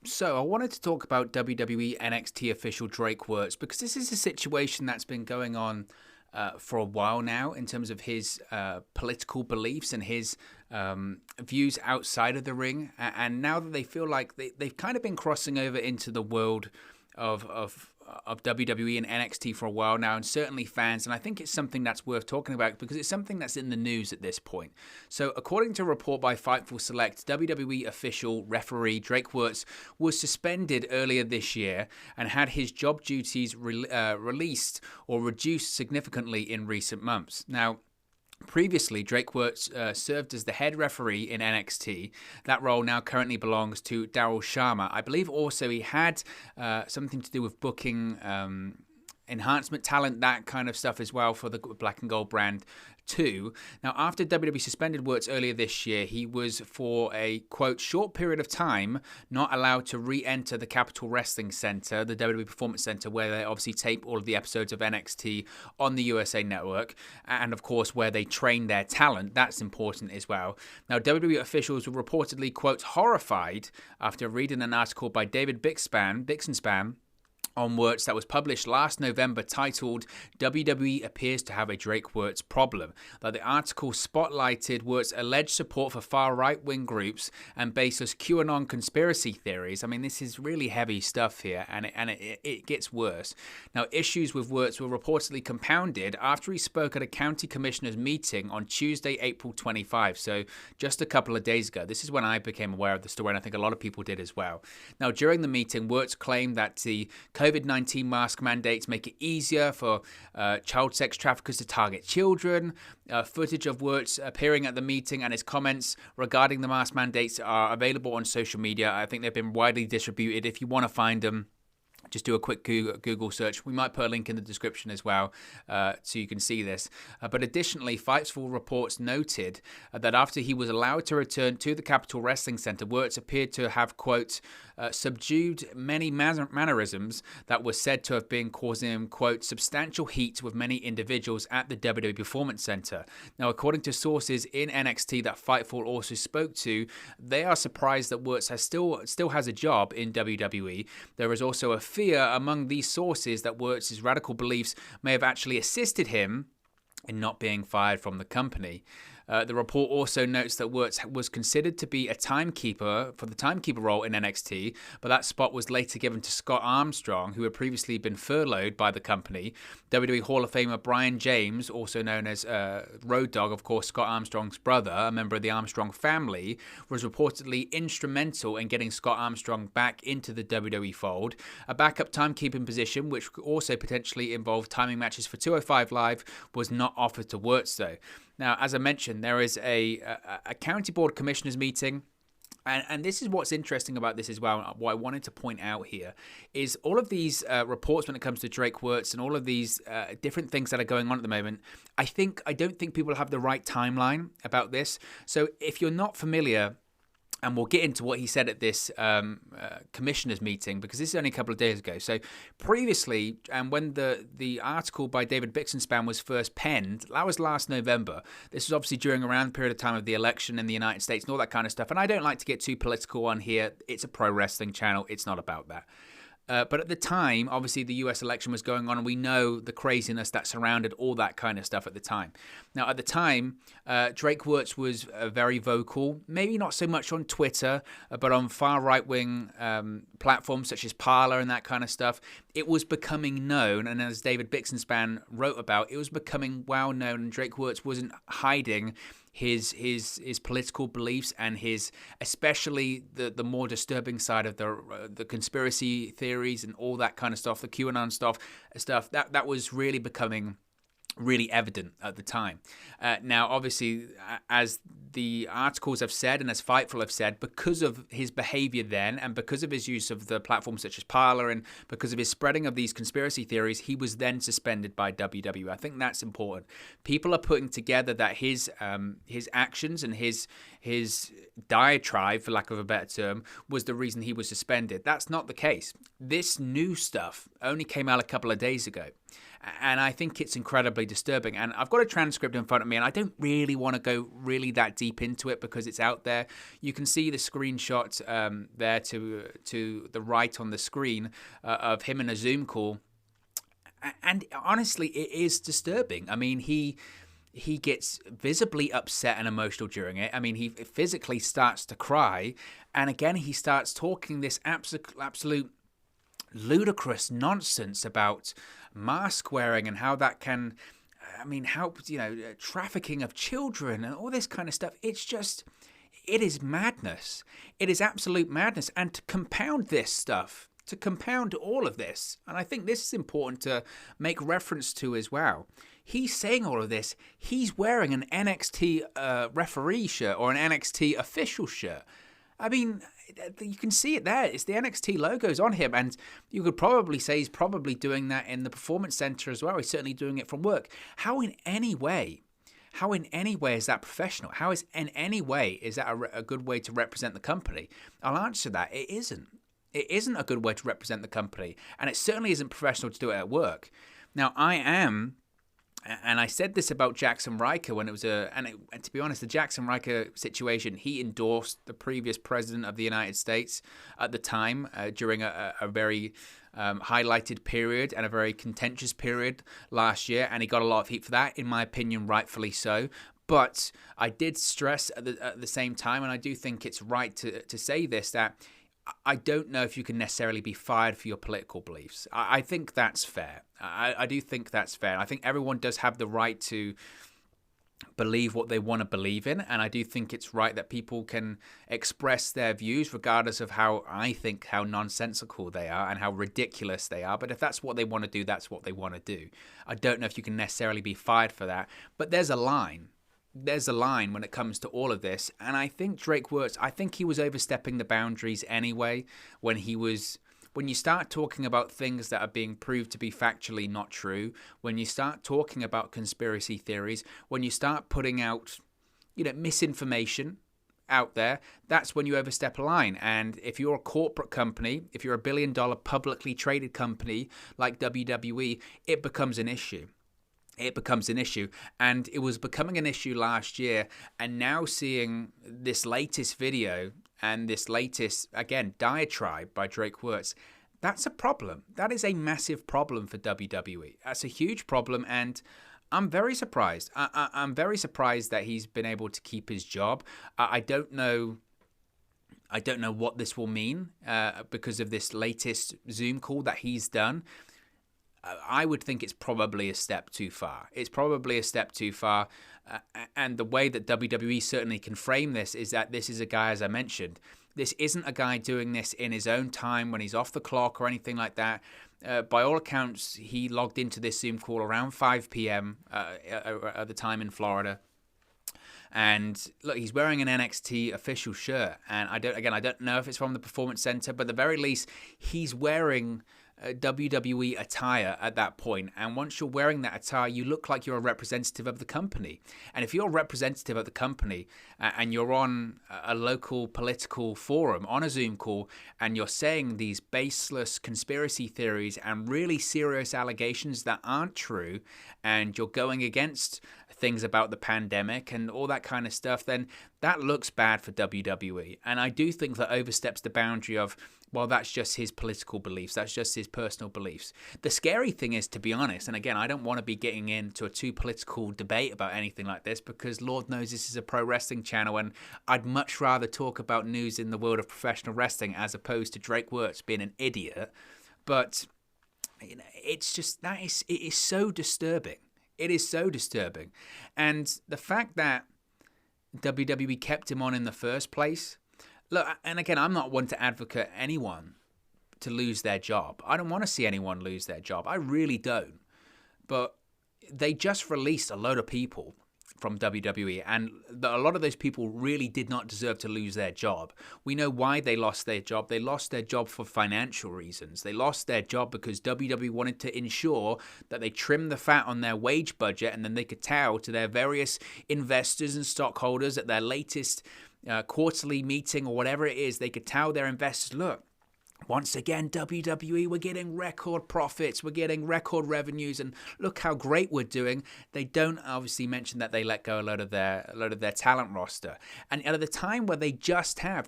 So I wanted to talk about WWE NXT official Drake Wuertz because this is a situation that's been going on for a while now in terms of his political beliefs and his views outside of the ring. And now that they feel like they've kind of been crossing over into the world of WWE and NXT for a while now, and certainly fans, and I think it's something that's worth talking about because it's something that's in the news at this point. So according to a report by Fightful Select, WWE official referee Drake Wuertz was suspended earlier this year and had his job duties released or reduced significantly in recent months. Now, previously, Drake Wuertz served as the head referee in NXT. That role now currently belongs to Daryl Sharma. I believe also he had something to do with booking enhancement talent, that kind of stuff as well for the Black and Gold brand too. Now, after WWE suspended Wuertz earlier this year, he was for a, quote, short period of time not allowed to re-enter the Capitol Wrestling Center, the WWE Performance Center, where they obviously tape all of the episodes of NXT on the USA Network, and of course where they train their talent. That's important as well. Now, WWE officials were reportedly, quote, horrified after reading an article by David Bixenspan on Wuertz that was published last November titled WWE Appears to Have a Drake Wuertz Problem. That the article spotlighted Wuertz's alleged support for far right-wing groups and baseless QAnon conspiracy theories. I mean, this is really heavy stuff here, and it gets worse. Now, issues with Wuertz were reportedly compounded after he spoke at a county commissioner's meeting on Tuesday, April 25, so just a couple of days ago. This is when I became aware of the story, and I think a lot of people did as well. Now, during the meeting, Wuertz claimed that the COVID-19 mask mandates make it easier for child sex traffickers to target children. Footage of Wuertz appearing at the meeting and his comments regarding the mask mandates are available on social media. I think they've been widely distributed. If you want to find them, just do a quick Google search. We might put a link in the description as well so you can see this. But additionally, Fightful reports noted that after he was allowed to return to the Capitol Wrestling Center, Wuertz appeared to have, quote, subdued many mannerisms that were said to have been causing him, quote, substantial heat with many individuals at the WWE Performance Center. Now, according to sources in NXT that Fightful also spoke to, they are surprised that Wuertz still has a job in WWE. There is also a fear among these sources that Wuertz's radical beliefs may have actually assisted him in not being fired from the company. The report also notes that Wuertz was considered to be a timekeeper for the timekeeper role in NXT, but that spot was later given to Scott Armstrong, who had previously been furloughed by the company. WWE Hall of Famer Brian James, also known as Road Dogg, of course, Scott Armstrong's brother, a member of the Armstrong family, was reportedly instrumental in getting Scott Armstrong back into the WWE fold. A backup timekeeping position, which also potentially involved timing matches for 205 Live, was not offered to Wuertz, though. Now, as I mentioned, there is a county board commissioners meeting. And this is what's interesting about this as well. What I wanted to point out here is all of these reports when it comes to Drake Wuertz and all of these different things that are going on at the moment. I don't think people have the right timeline about this. So if you're not familiar, and we'll get into what he said at this commissioners meeting, because this is only a couple of days ago. So previously, and when the article by David Bixenspan was first penned, that was last November. This was obviously during around the period of time of the election in the United States and all that kind of stuff. And I don't like to get too political on here. It's a pro wrestling channel. It's not about that. But at the time, obviously, the US election was going on, and we know the craziness that surrounded all that kind of stuff at the time. Now, at the time, Drake Wuertz was very vocal, maybe not so much on Twitter, but on far right-wing platforms such as Parler and that kind of stuff. It was becoming known, and as David Bixenspan wrote about, it was becoming well known, and Drake Wuertz wasn't hiding his political beliefs and his, especially the more disturbing side of the conspiracy theories and all that kind of stuff, the QAnon stuff that was really becoming really evident at the time. Now, obviously, as the articles have said and as Fightful have said, because of his behavior then and because of his use of the platforms such as Parler and because of his spreading of these conspiracy theories, he was then suspended by WWE. I think that's important. People are putting together that his actions and his diatribe, for lack of a better term, was the reason he was suspended. That's not the case. This new stuff only came out a couple of days ago. And I think it's incredibly disturbing. And I've got a transcript in front of me, and I don't really want to go really that deep into it because it's out there. You can see the screenshot there to the right on the screen of him in a Zoom call. And honestly, it is disturbing. I mean, he gets visibly upset and emotional during it. I mean, he physically starts to cry. And again, he starts talking this absolute ludicrous nonsense about mask wearing and how that can, help, trafficking of children and all this kind of stuff. It's just, it is madness. It is absolute madness. And to compound this stuff, to compound all of this, and I think this is important to make reference to as well. He's saying all of this. He's wearing an NXT referee shirt or an NXT official shirt. I mean, you can see it there. It's the NXT logos on him. And you could probably say he's probably doing that in the Performance Center as well. He's certainly doing it from work. How in any way is that professional? How is in any way is that a good way to represent the company? I'll answer that. It isn't. It isn't a good way to represent the company. And it certainly isn't professional to do it at work. Now, and I said this about Jackson Riker when it was and to be honest, the Jackson Riker situation, he endorsed the previous president of the United States at the time during a very highlighted period and a very contentious period last year. And he got a lot of heat for that, in my opinion, rightfully so. But I did stress at the same time, and I do think it's right to say this, that I don't know if you can necessarily be fired for your political beliefs. I think that's fair. I do think that's fair. I think everyone does have the right to believe what they want to believe in, and I do think it's right that people can express their views regardless of how nonsensical they are and how ridiculous they are. But if that's what they want to do, that's what they want to do. I don't know if you can necessarily be fired for that, but there's a line. There's a line when it comes to all of this. And I think Drake Wuertz, I think he was overstepping the boundaries anyway when you start talking about things that are being proved to be factually not true, when you start talking about conspiracy theories, when you start putting out, misinformation out there, that's when you overstep a line. And if you're a corporate company, if you're a billion-dollar publicly traded company like WWE, it becomes an issue. It becomes an issue, and it was becoming an issue last year, and now seeing this latest video and this latest, again, diatribe by Drake Wuertz, that's a problem. That is a massive problem for WWE. That's a huge problem, and I'm very surprised. I'm very surprised that he's been able to keep his job. I don't know what this will mean because of this latest Zoom call that he's done. I would think it's probably a step too far. It's probably a step too far. And the way that WWE certainly can frame this is that this is a guy, as I mentioned, this isn't a guy doing this in his own time when he's off the clock or anything like that. By all accounts, he logged into this Zoom call around 5 p.m. At the time in Florida. And look, he's wearing an NXT official shirt. And I don't know if it's from the Performance Center, but at the very least, he's wearing WWE attire at that point. And once you're wearing that attire, you look like you're a representative of the company. And if you're a representative of the company and you're on a local political forum on a Zoom call and you're saying these baseless conspiracy theories and really serious allegations that aren't true, and you're going against things about the pandemic and all that kind of stuff, then that looks bad for WWE. And I do think that oversteps the boundary of, well, that's just his political beliefs. That's just his personal beliefs. The scary thing is, to be honest, and again, I don't want to be getting into a too political debate about anything like this because Lord knows this is a pro wrestling channel and I'd much rather talk about news in the world of professional wrestling as opposed to Drake Wuertz being an idiot. But it's just, it is so disturbing. It is so disturbing. And the fact that WWE kept him on in the first place, look, and again, I'm not one to advocate anyone to lose their job. I don't want to see anyone lose their job. I really don't. But they just released a load of people from WWE, and a lot of those people really did not deserve to lose their job. We know why they lost their job. They lost their job for financial reasons. They lost their job because WWE wanted to ensure that they trimmed the fat on their wage budget, and then they could tell to their various investors and stockholders at their latest quarterly meeting or whatever it is, they could tell their investors, look, Once again, WWE, we're getting record profits, we're getting record revenues, and look how great we're doing. They don't obviously mention that they let go a load of their talent roster. And at the time where they just have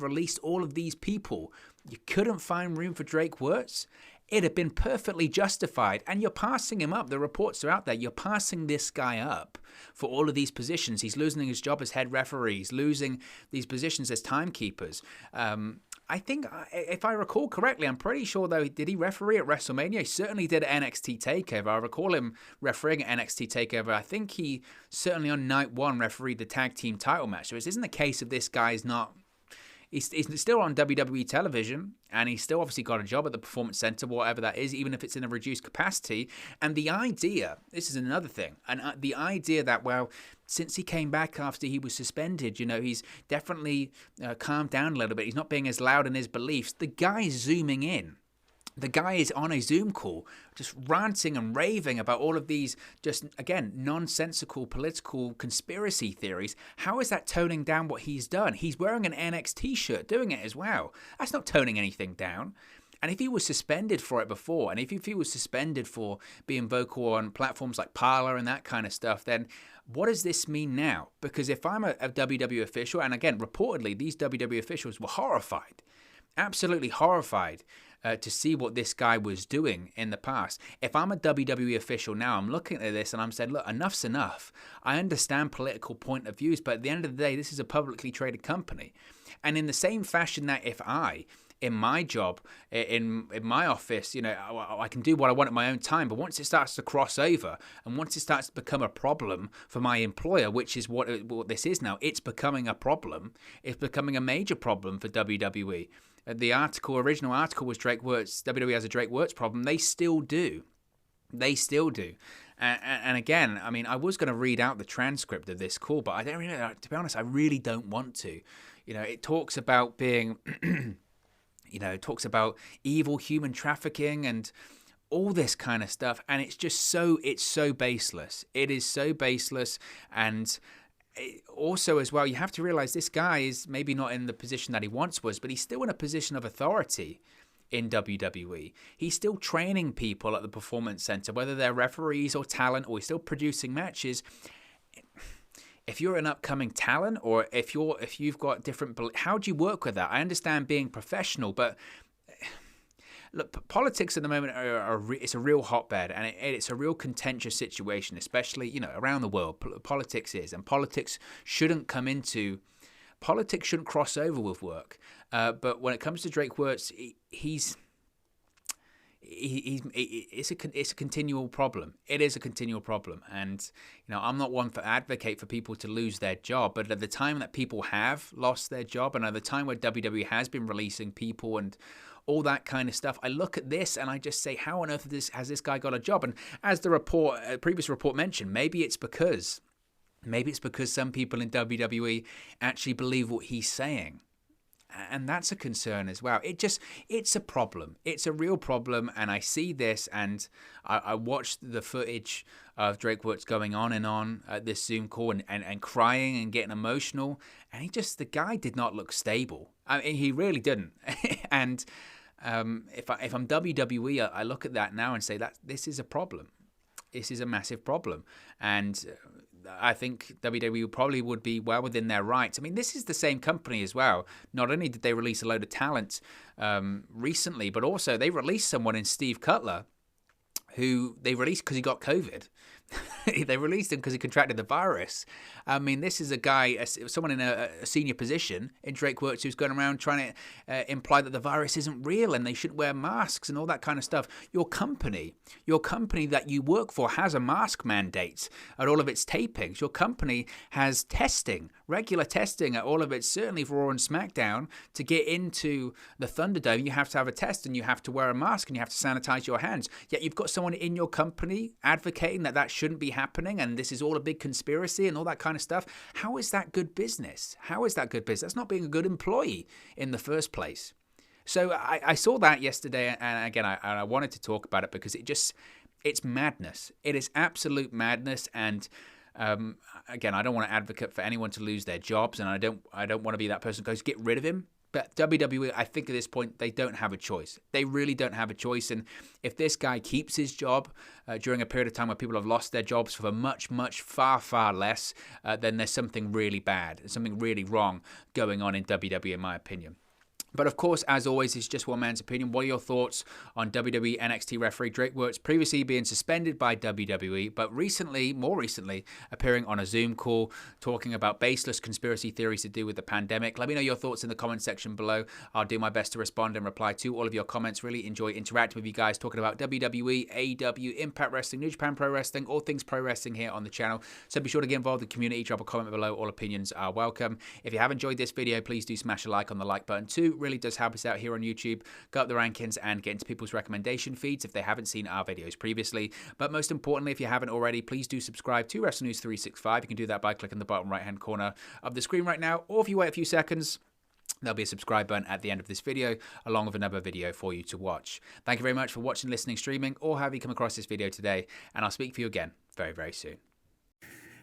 released all of these people, you couldn't find room for Drake Wuertz. It had been perfectly justified, and you're passing him up. The reports are out there. You're passing this guy up for all of these positions. He's losing his job as head referee. He's losing these positions as timekeepers. I think, if I recall correctly, I'm pretty sure, though, did he referee at WrestleMania? He certainly did at NXT TakeOver. I recall him refereeing at NXT TakeOver. I think he certainly on night one refereed the tag team title match. So this isn't a case of this guy's not... He's still on WWE television, and he's still obviously got a job at the Performance Center, whatever that is, even if it's in a reduced capacity. And the idea, this is another thing, and the idea that, well, since he came back after he was suspended, he's definitely calmed down a little bit. He's not being as loud in his beliefs. The guy's zooming in. The guy is on a Zoom call, just ranting and raving about all of these, just, again, nonsensical political conspiracy theories. How is that toning down what he's done? He's wearing an NXT shirt doing it as well. That's not toning anything down. And if he was suspended for it before, and if he was suspended for being vocal on platforms like Parler and that kind of stuff, then what does this mean now? Because if I'm a WWE official, and again, reportedly, these WWE officials were horrified, absolutely horrified, to see what this guy was doing in the past. If I'm a WWE official now, I'm looking at this and I'm saying, look, enough's enough. I understand political point of views, but at the end of the day, this is a publicly traded company. And in the same fashion that if in my job, in my office, I can do what I want at my own time, but once it starts to cross over and once it starts to become a problem for my employer, which is what this is now, it's becoming a problem. It's becoming a major problem for WWE. The original article was Drake Wuertz. WWE has a Drake Wuertz problem. They still do. And again, I mean, I was going to read out the transcript of this call, but I don't really, to be honest, I really don't want to. It talks about being, it talks about evil human trafficking and all this kind of stuff. And it's so baseless. It is so baseless. And also, as well, you have to realize this guy is maybe not in the position that he once was, but he's still in a position of authority in WWE. He's still training people at the Performance Center, whether they're referees or talent, or he's still producing matches. If you're an upcoming talent, or if you've got different, how do you work with that? I understand being professional, but look, politics at the moment it's a real hotbed, and it's a real contentious situation, especially around the world. Politics is, and politics shouldn't cross over with work. But when it comes to Drake Wuertz, it's a continual problem. It is a continual problem, and I'm not one for advocate for people to lose their job. But at the time that people have lost their job, and at the time where WWE has been releasing people and all that kind of stuff, I look at this and I just say, how on earth has this guy got a job? And as the previous report mentioned, maybe it's because some people in WWE actually believe what he's saying. And that's a concern as well. It's a problem. It's a real problem. And I see this, and I watched the footage of Drake Wuertz going on and on at this Zoom call and crying and getting emotional. And the guy did not look stable. I mean, he really didn't. And if I'm WWE, I look at that now and say that this is a problem. This is a massive problem. And I think WWE probably would be well within their rights. I mean, this is the same company as well. Not only did they release a load of talent recently, but also they released someone in Steve Cutler, who they released because he got COVID. They released him because he contracted the virus. I mean, this is a guy, someone in a senior position in Drake Wuertz, who's going around trying to imply that the virus isn't real and they shouldn't wear masks and all that kind of stuff. Your company that you work for has a mask mandate at all of its tapings. Your company has regular testing at all of its, certainly for Raw and SmackDown. To get into the Thunderdome, you have to have a test and you have to wear a mask and you have to sanitize your hands. Yet you've got someone in your company advocating that shouldn't be happening and this is all a big conspiracy and all that kind of stuff. How is that good business? That's not being a good employee in the first place. So I saw that yesterday, and again, I wanted to talk about it because it's madness. It is absolute madness. And again, I don't want to advocate for anyone to lose their jobs, and I don't want to be that person who goes, get rid of him. But WWE, I think at this point, they don't have a choice. They really don't have a choice. And if this guy keeps his job during a period of time where people have lost their jobs for much, far, far less, then there's something really bad, something really wrong going on in WWE, in my opinion. But of course, as always, it's just one man's opinion. What are your thoughts on WWE NXT referee Drake Wuertz previously being suspended by WWE, but more recently, appearing on a Zoom call talking about baseless conspiracy theories to do with the pandemic? Let me know your thoughts in the comment section below. I'll do my best to respond and reply to all of your comments. Really enjoy interacting with you guys, talking about WWE, AEW, Impact Wrestling, New Japan Pro Wrestling, all things pro wrestling here on the channel. So be sure to get involved in the community. Drop a comment below. All opinions are welcome. If you have enjoyed this video, please do smash a like on the like button too. Really does help us out here on YouTube, go up the rankings and get into people's recommendation feeds if they haven't seen our videos previously. But most importantly, if you haven't already, please do subscribe to Wrestle News 365. You can do that by clicking the bottom right hand corner of the screen right now, or if you wait a few seconds, there'll be a subscribe button at the end of this video, along with another video for you to watch. Thank you very much for watching, listening, streaming, or have you come across this video today, and I'll speak for you again very, very soon.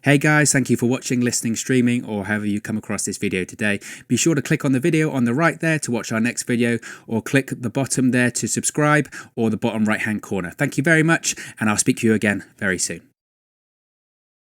Hey guys, thank you for watching, listening, streaming, or however you come across this video today. Be sure to click on the video on the right there to watch our next video, or click the bottom there to subscribe, or the bottom right hand corner. Thank you very much, and I'll speak to you again very soon.